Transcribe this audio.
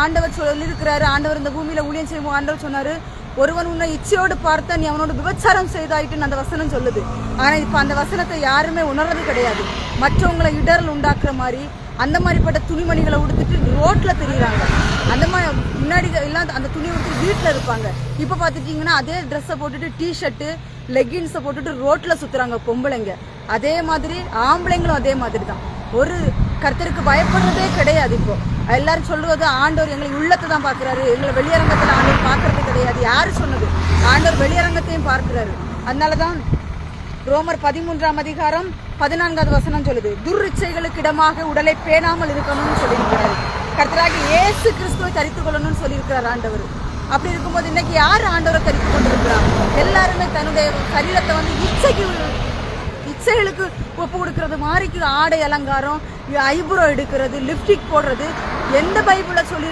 ஆண்டவர் சொல்லியிருக்கிறாரு. ஆண்டவர் இந்த பூமியில ஊழியம் செய்வோம். ஆண்டவர் சொன்னாரு, ஒருவன் உன்னை இச்சையோடு பார்த்த நீ அவனோட விபச்சாரம் செய்தாயிட்டுன்னு அந்த வசனம் சொல்லுது. ஆனா இப்ப அந்த வசனத்தை யாருமே உணர்றது கிடையாது. மற்றவங்களை இடரல் உண்டாக்குற மாதிரி அந்த மாதிரிப்பட்ட துணிமணிகளை உடுத்துட்டு ரோட்ல தெரியுறாங்க. அந்த மாதிரி முன்னாடி எல்லாம் அந்த துணி உடுத்து வீட்டுல இருப்பாங்க. இப்ப பாத்துட்டீங்கன்னா அதே ட்ரெஸ்ஸை போட்டுட்டு டிஷர்ட்டு லெகின்ஸை போட்டுட்டு ரோட்ல சுத்துறாங்க பொம்பளைங்க. அதே மாதிரி ஆம்பளைங்களும் அதே மாதிரி தான். ஒரு கர்த்தருக்கு பயப்படுறதே கிடையாது. இப்போ எல்லாரும் சொல்றது ஆண்டவர் எங்களை உள்ளத்தை தான் பார்க்கிறாரு, எங்களை வெளியரங்கத்தில் ஆண்டவர் பார்க்கறது கிடையாது. யாரு சொன்னது? ஆண்டவர் வெளியரங்கத்தையும் பார்க்கிறாரு. அதனாலதான் ரோமர் 13ஆம் அதிகாரம் 14வது வசனம் சொல்லுது, துர்இச்சைகளுக்கு இடமாக உடலை பேணாமல் இருக்கணும்னு சொல்லியிருக்கிறாரு. கர்த்தராகி இயேசு கிறிஸ்துவை தரித்துக் கொள்ளணும்னு சொல்லியிருக்கிறார் ஆண்டவர். அப்படி இருக்கும்போது இன்னைக்கு யார் ஆண்டவரை தரித்து கொண்டிருக்கிறார்? எல்லாருமே தன்னுடைய சரீரத்தை இச்சைகளுக்கு ஒப்பு கொடுக்கறது மாதிரிக்கு ஆடை அலங்காரம், ஐப்ரோ எடுக்கிறது, லிப்ஸ்டிக் போடுறது. எந்த பைபிள்ல சொல்லி